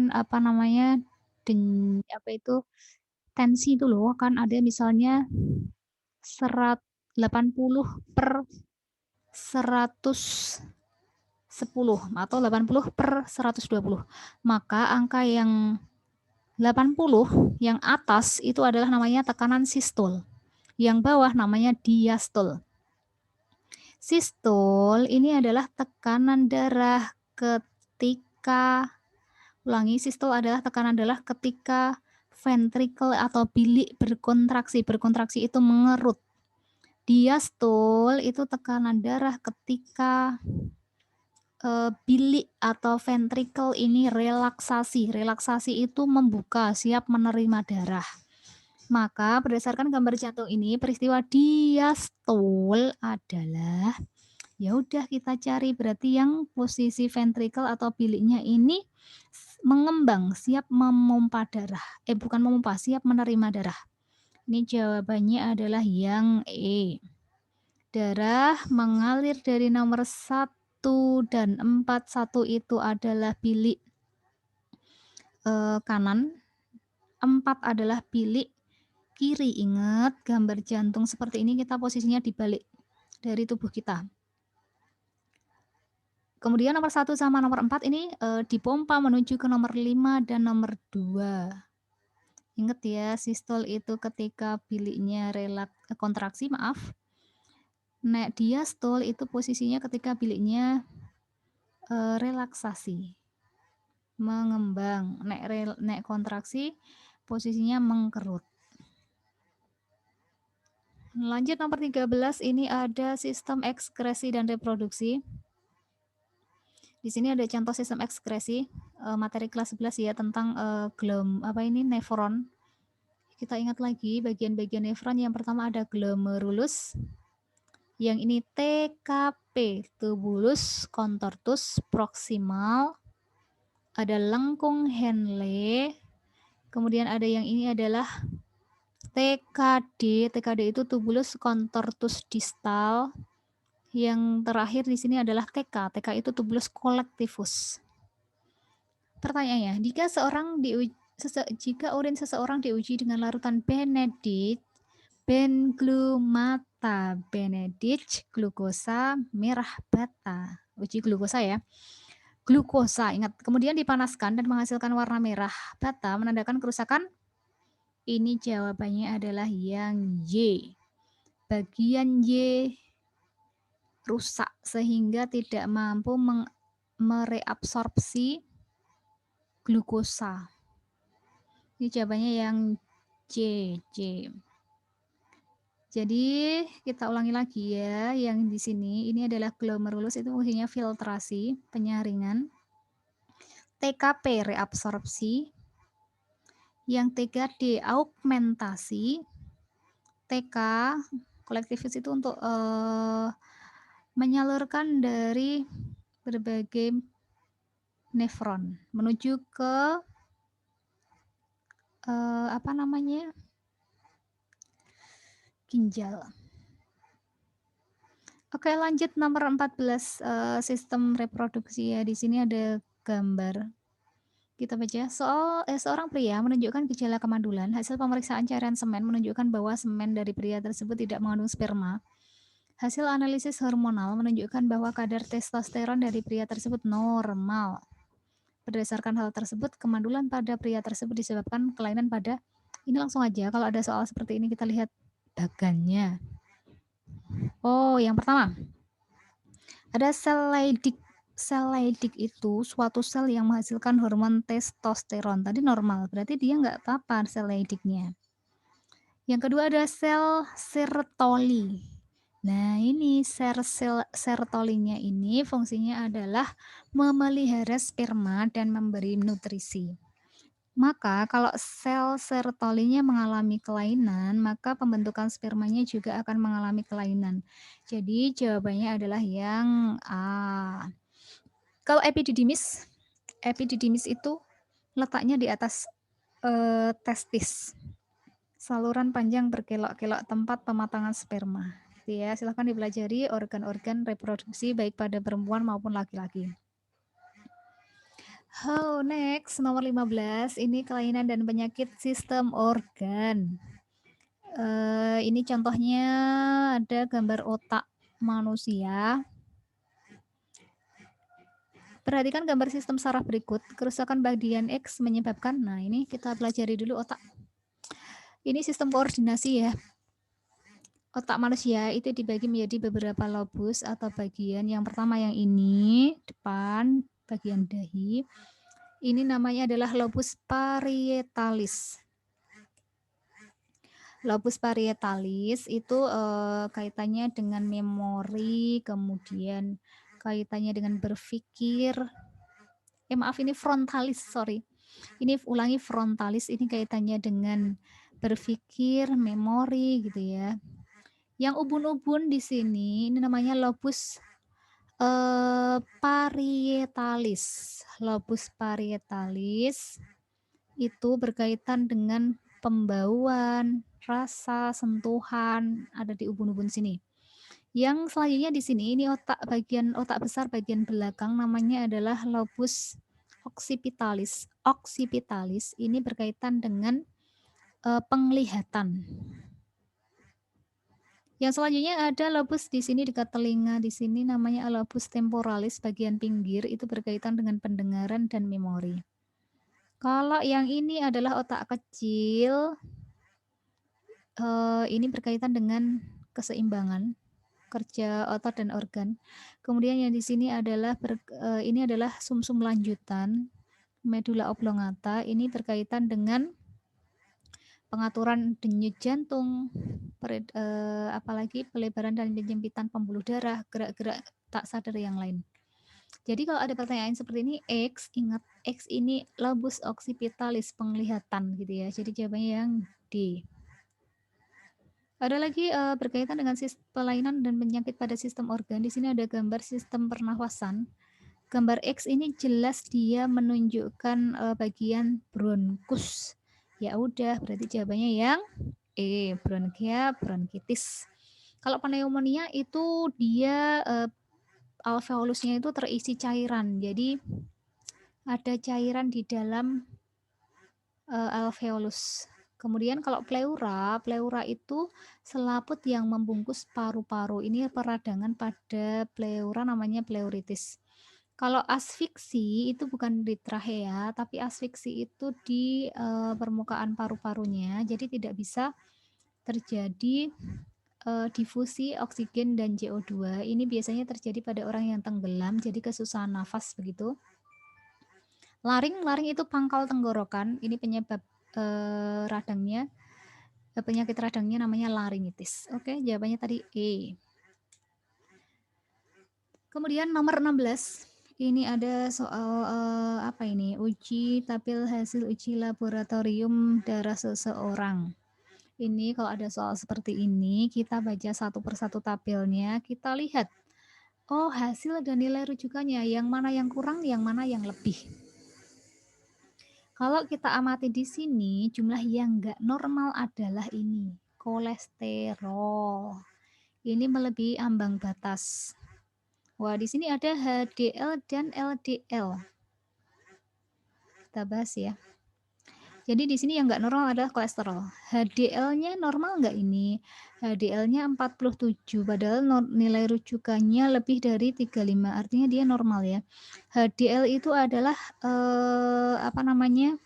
apa namanya, tensi itu loh, kan ada misalnya 80/110 atau 80/120. Maka angka yang 80 yang atas itu adalah namanya tekanan sistol. Yang bawah namanya diastol. Sistol ini adalah tekanan darah ketika, ulangi, sistol adalah tekanan darah ketika ventrikel atau bilik berkontraksi. Berkontraksi itu mengerut. Diastol itu tekanan darah ketika bilik atau ventrikel ini relaksasi. Relaksasi itu membuka, siap menerima darah. Maka berdasarkan gambar jantung ini, peristiwa diastol adalah, ya udah kita cari berarti yang posisi ventrikel atau biliknya ini mengembang, siap memompa darah. Bukan memompa, siap menerima darah. Ini jawabannya adalah yang E. Darah mengalir dari nomor 1 dan 4. 1 itu adalah bilik kanan, 4 adalah bilik kiri. Ingat, gambar jantung seperti ini kita posisinya dibalik dari tubuh kita. Kemudian nomor 1 sama nomor 4 ini dipompa menuju ke nomor 5 dan nomor 2. Ingat ya, sistol itu ketika biliknya kontraksi, maaf. Nek diastol itu posisinya ketika biliknya relaksasi, mengembang. Nek kontraksi posisinya mengkerut. Lanjut nomor 13, ini ada sistem ekskresi dan reproduksi. Di sini ada contoh sistem ekskresi, materi kelas 11 ya, tentang nefron. Kita ingat lagi bagian-bagian nefron. Yang pertama ada glomerulus. Yang ini TKP, tubulus contortus proximal. Ada lengkung Henle. Kemudian ada yang ini adalah TKD. TKD itu tubulus contortus distal. Yang terakhir di sini adalah TK. TK itu tubulus collectivus. Pertanyaannya, jika urin seseorang diuji dengan larutan Benedict, benglumata, Benedict, glukosa, merah bata. Uji glukosa ya. Glukosa, ingat. Kemudian dipanaskan dan menghasilkan warna merah bata, menandakan kerusakan. Ini jawabannya adalah yang Y. Bagian Y rusak sehingga tidak mampu mereabsorpsi glukosa. Ini jawabannya yang C. Jadi kita ulangi lagi ya, yang di sini ini adalah glomerulus, itu fungsinya filtrasi, penyaringan. TKP reabsorpsi. Yang TKD augmentasi. TK kolektivis itu untuk menyalurkan dari berbagai nefron menuju ke ginjal. Oke, lanjut nomor 14, sistem reproduksi ya. Di sini ada gambar. Kita baca. Seorang pria menunjukkan gejala kemandulan. Hasil pemeriksaan cairan semen menunjukkan bahwa semen dari pria tersebut tidak mengandung sperma. Hasil analisis hormonal menunjukkan bahwa kadar testosteron dari pria tersebut normal. Berdasarkan hal tersebut, kemandulan pada pria tersebut disebabkan kelainan pada, ini langsung aja kalau ada soal seperti ini kita lihat bagannya. Oh, yang pertama ada sel Leydig. Sel Leydig itu suatu sel yang menghasilkan hormon testosteron. Tadi normal, berarti dia nggak apa-apa sel Leydignya. Yang kedua ada sel Sertoli. Nah, ini sertolinya ini fungsinya adalah memelihara sperma dan memberi nutrisi. Maka kalau sel sertolinya mengalami kelainan, maka pembentukan spermanya juga akan mengalami kelainan. Jadi jawabannya adalah yang A. Kalau epididymis itu letaknya di atas testis. Saluran panjang berkelok-kelok tempat pematangan sperma. Ya, silahkan dipelajari organ-organ reproduksi baik pada perempuan maupun laki-laki. Next, nomor 15, ini kelainan dan penyakit sistem organ. Ini contohnya ada gambar otak manusia. Perhatikan gambar sistem saraf berikut. Kerusakan bagian X menyebabkan, nah ini kita pelajari dulu otak. Ini sistem koordinasi ya. Otak manusia itu dibagi menjadi beberapa lobus atau bagian. Yang pertama yang ini, depan, bagian dahi. Ini namanya adalah lobus parietalis. Lobus parietalis itu kaitannya dengan memori, kemudian kaitannya dengan berpikir. Maaf ini frontalis, sorry. Ini ulangi frontalis ini kaitannya dengan berpikir, memori gitu ya. Yang ubun-ubun di sini ini namanya lobus parietalis. Lobus parietalis itu berkaitan dengan pembauan, rasa, sentuhan ada di ubun-ubun sini. Yang selanjutnya di sini ini otak besar bagian belakang namanya adalah lobus occipitalis. Occipitalis ini berkaitan dengan penglihatan. Yang selanjutnya ada lobus di sini dekat telinga, di sini namanya lobus temporalis bagian pinggir, itu berkaitan dengan pendengaran dan memori. Kalau yang ini adalah otak kecil, ini berkaitan dengan keseimbangan kerja otot dan organ. Kemudian yang di sini adalah ini adalah sumsum lanjutan, medula oblongata, ini berkaitan dengan pengaturan denyut jantung, apalagi pelebaran dan penyempitan pembuluh darah, gerak-gerak tak sadar yang lain. Jadi kalau ada pertanyaan seperti ini, X, ingat X ini lobus occipitalis, penglihatan gitu ya. Jadi jawabannya yang D. Ada lagi berkaitan dengan kelainan dan penyakit pada sistem organ. Di sini ada gambar sistem pernafasan. Gambar X ini jelas dia menunjukkan bagian bronkus. Ya udah, berarti jawabannya yang E, bronkia, bronkitis. Kalau pneumonia itu dia alveolusnya itu terisi cairan. Jadi ada cairan di dalam alveolus. Kemudian kalau pleura itu selaput yang membungkus paru-paru. Ini peradangan pada pleura namanya pleuritis. Kalau asfiksi itu bukan di trachea, tapi asfiksi itu di permukaan paru-parunya. Jadi tidak bisa terjadi difusi oksigen dan CO2. Ini biasanya terjadi pada orang yang tenggelam, jadi kesusahan nafas begitu. Laring itu pangkal tenggorokan. Ini penyebab radangnya, penyakit radangnya namanya laringitis. Oke, jawabannya tadi E. Kemudian nomor 16. Ini ada soal apa ini? Uji tabel hasil uji laboratorium darah seseorang. Ini kalau ada soal seperti ini, kita baca satu persatu tabelnya, kita lihat. Oh, hasil dan nilai rujukannya, yang mana yang kurang, yang mana yang lebih. Kalau kita amati di sini, jumlah yang nggak normal adalah ini, kolesterol. Ini melebihi ambang batas. Wah, di sini ada HDL dan LDL. Kita bahas ya. Jadi di sini yang nggak normal adalah kolesterol. HDL-nya normal nggak ini? HDL-nya 47, padahal nilai rujukannya lebih dari 35, artinya dia normal ya. HDL itu adalah apa namanya?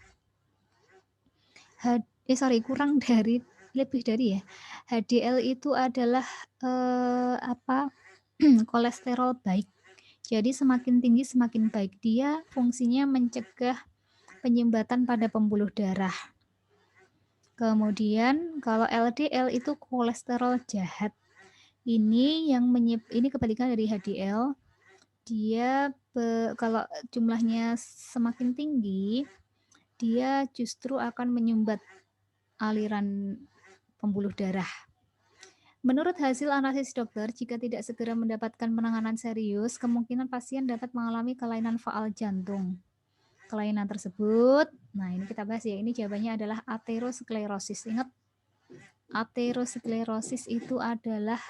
Kurang dari, lebih dari ya. HDL itu adalah kolesterol baik. Jadi semakin tinggi semakin baik. Dia fungsinya mencegah penyumbatan pada pembuluh darah. Kemudian kalau LDL itu kolesterol jahat. Ini kebalikan dari HDL. Dia kalau jumlahnya semakin tinggi, dia justru akan menyumbat aliran pembuluh darah. Menurut hasil analisis dokter, jika tidak segera mendapatkan penanganan serius, kemungkinan pasien dapat mengalami kelainan faal jantung. Kelainan tersebut, nah ini kita bahas ya, ini jawabannya adalah aterosklerosis. Ingat, aterosklerosis itu adalah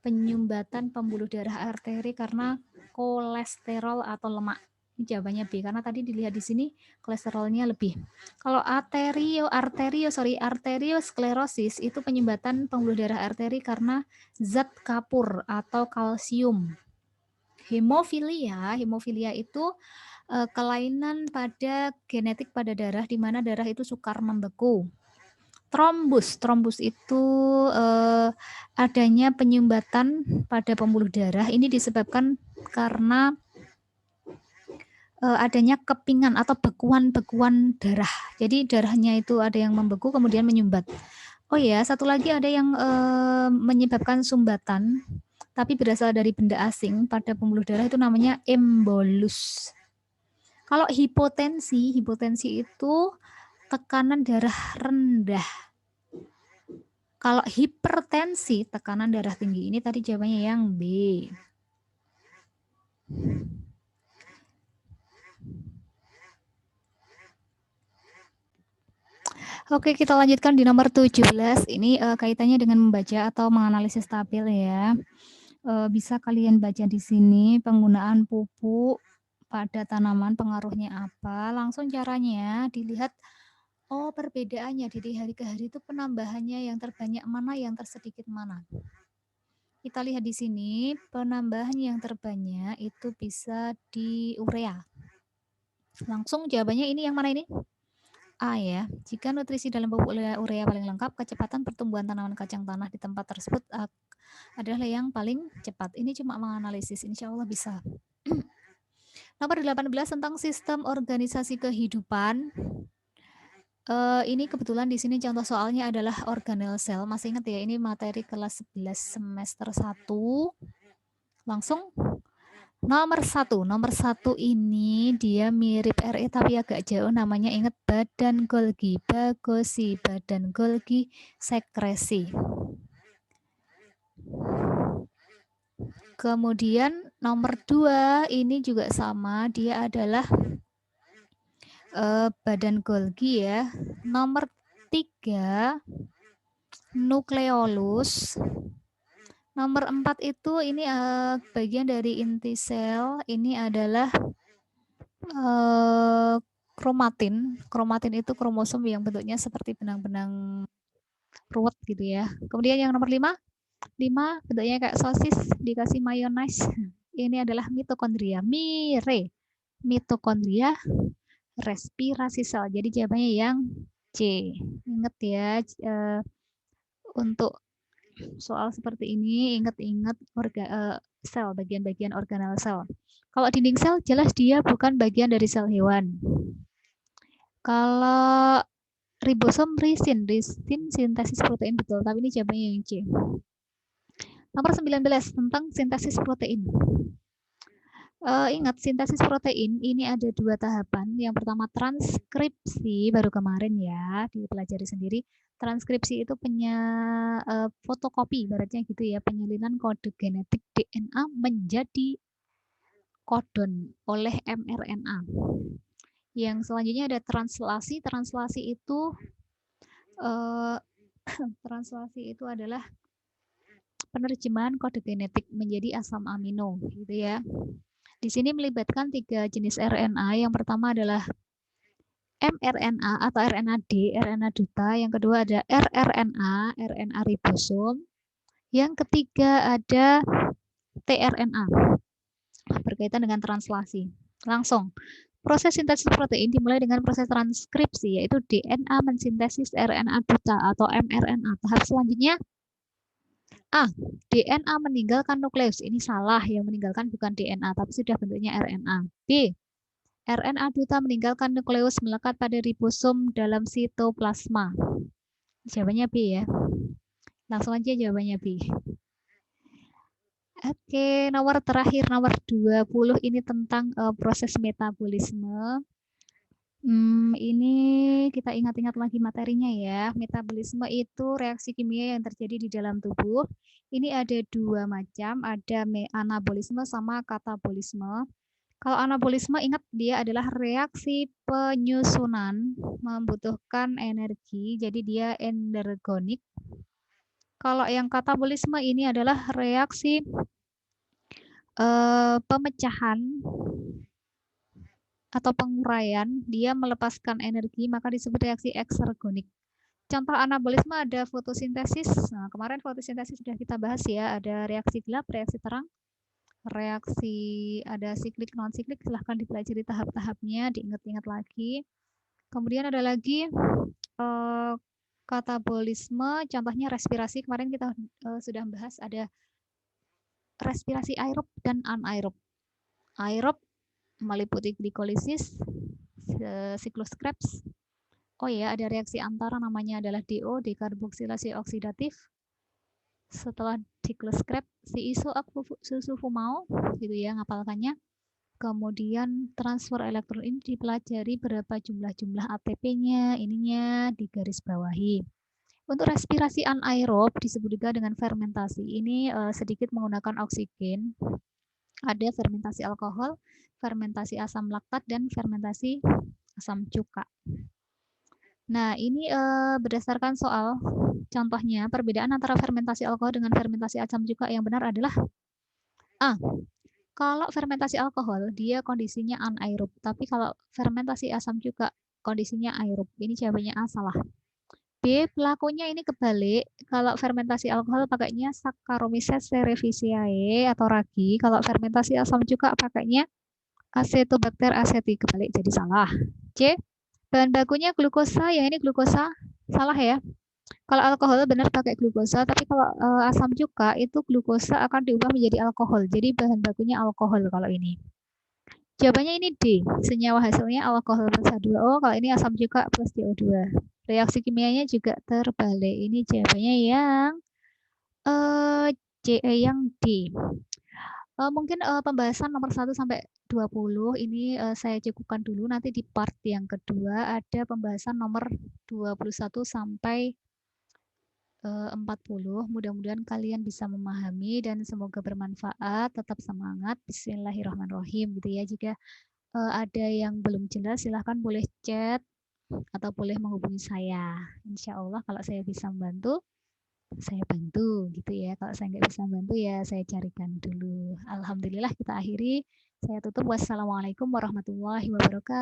penyumbatan pembuluh darah arteri karena kolesterol atau lemak. Ini jawabannya B, karena tadi dilihat di sini kolesterolnya lebih. Kalau arteriosklerosis itu penyumbatan pembuluh darah arteri karena zat kapur atau kalsium. Hemofilia itu kelainan pada genetik pada darah, di mana darah itu sukar membeku. Trombus itu adanya penyumbatan pada pembuluh darah. Ini disebabkan karena adanya kepingan atau bekuan darah. Jadi darahnya itu ada yang membeku kemudian menyumbat. Oh ya, satu lagi ada yang menyebabkan sumbatan, tapi berasal dari benda asing pada pembuluh darah itu namanya embolus. Kalau hipotensi itu tekanan darah rendah. Kalau hipertensi, tekanan darah tinggi. Ini tadi jawabannya yang B. Oke, kita lanjutkan di nomor 17. Ini kaitannya dengan membaca atau menganalisis tabel ya. Bisa kalian baca di sini penggunaan pupuk pada tanaman pengaruhnya apa. Langsung caranya dilihat, oh perbedaannya dari hari ke hari itu penambahannya yang terbanyak mana, yang tersedikit mana. Kita lihat di sini, penambahan yang terbanyak itu bisa di urea. Langsung jawabannya ini yang mana ini? A ya, jika nutrisi dalam pupuk urea paling lengkap, kecepatan pertumbuhan tanaman kacang tanah di tempat tersebut adalah yang paling cepat. Ini cuma menganalisis, insya Allah bisa. Nomor 18 tentang sistem organisasi kehidupan. Ini kebetulan di sini contoh soalnya adalah organel sel. Masih ingat ya, ini materi kelas 11 semester 1. Langsung nomor 1 ini dia mirip RE tapi agak jauh, namanya ingat badan Golgi, bagosi, badan Golgi, sekresi. Kemudian nomor 2 ini juga sama, dia adalah badan Golgi ya. Nomor 3 nukleolus. Nomor 4 itu ini bagian dari inti sel, ini adalah kromatin. Kromatin itu kromosom yang bentuknya seperti benang-benang ruwet gitu ya. Kemudian yang nomor 5 bentuknya kayak sosis dikasih mayones. Ini adalah mitokondria. Mitokondria respirasi sel. Jadi jawabannya yang C. Ingat ya, untuk soal seperti ini ingat-ingat sel, bagian-bagian organel sel. Kalau dinding sel jelas dia bukan bagian dari sel hewan. Kalau ribosom risin sintesis protein betul, tapi ini jawabannya yang C. Nomor 19 tentang sintesis protein. Ingat, sintesis protein ini ada 2 tahapan. Yang pertama transkripsi, baru kemarin ya dipelajari sendiri. Transkripsi itu fotokopi, ibaratnya gitu ya, penyalinan kode genetik DNA menjadi kodon oleh mRNA. Yang selanjutnya ada translasi. Translasi itu adalah penerjemahan kode genetik menjadi asam amino, gitu ya. Di sini melibatkan 3 jenis RNA. Yang pertama adalah mRNA atau RNA-D, RNA duta. Yang kedua ada rRNA, RNA ribosom. Yang ketiga ada tRNA, berkaitan dengan translasi. Langsung, proses sintesis protein dimulai dengan proses transkripsi, yaitu DNA mensintesis RNA duta atau mRNA. Tahap selanjutnya, A. DNA meninggalkan nukleus. Ini salah, yang meninggalkan bukan DNA, tapi sudah bentuknya RNA. B. RNA duta meninggalkan nukleus melekat pada ribosom dalam sitoplasma. Jawabannya B ya. Langsung aja jawabannya B. Oke, nomor terakhir, nomor 20, ini tentang proses metabolisme. Ini kita ingat-ingat lagi materinya ya. Metabolisme itu reaksi kimia yang terjadi di dalam tubuh. Ini ada 2 macam, ada anabolisme sama katabolisme. Kalau anabolisme, ingat dia adalah reaksi penyusunan, membutuhkan energi, jadi dia endergonik. Kalau yang katabolisme ini adalah reaksi pemecahan atau penguraian, dia melepaskan energi, maka disebut reaksi eksergonik. Contoh anabolisme ada fotosintesis. Nah, kemarin fotosintesis sudah kita bahas ya, ada reaksi gelap, reaksi terang, reaksi ada siklik non siklik, silahkan dipelajari tahap-tahapnya, diingat-ingat lagi. Kemudian ada lagi katabolisme, contohnya respirasi, kemarin kita sudah bahas ada respirasi aerob dan anaerob. Aerob meliputi glikolisis, siklus Krebs, Oh ya, ada reaksi antara namanya adalah DO, dekarboksilasi oksidatif. Setelah dikleskrep si isooksulfumau gitu ya ngapalkannya. Kemudian transfer elektron ini dipelajari berapa jumlah ATP-nya, ininya digaris bawahi. Untuk respirasi anaerob disebut juga dengan fermentasi. Ini sedikit menggunakan oksigen. Ada fermentasi alkohol, fermentasi asam laktat, dan fermentasi asam cuka. Nah, ini berdasarkan soal contohnya, perbedaan antara fermentasi alkohol dengan fermentasi asam cuka yang benar adalah A. Kalau fermentasi alkohol, dia kondisinya anaerob. Tapi kalau fermentasi asam cuka, kondisinya aerob. Ini jawabannya A, salah. B, pelakunya ini kebalik. Kalau fermentasi alkohol pakainya Saccharomyces cerevisiae atau ragi. Kalau fermentasi asam cuka pakainya Acetobacter aceti. Kebalik, jadi salah. C, bahan bakunya glukosa, yang ini glukosa. Salah ya. Kalau alkohol benar pakai glukosa, tapi kalau asam cuka itu glukosa akan diubah menjadi alkohol. Jadi bahan bakunya alkohol kalau ini. Jawabannya ini D. Senyawa hasilnya alkohol plus H2O, kalau ini asam cuka plus CO2. Reaksi kimianya juga terbalik. Ini jawabannya yang yang D. Mungkin pembahasan nomor 1 sampai 20 ini saya cukupkan dulu. Nanti di part yang kedua ada pembahasan nomor 21 sampai 40. Mudah-mudahan kalian bisa memahami dan semoga bermanfaat. Tetap semangat. Bismillahirrahmanirrahim gitu ya. Jika ada yang belum jelas silahkan boleh chat atau boleh menghubungi saya. Insya Allah kalau saya bisa membantu, saya bantu gitu ya. Kalau saya nggak bisa membantu ya saya carikan dulu. Alhamdulillah kita akhiri. Saya tutup. Wassalamualaikum warahmatullahi wabarakatuh.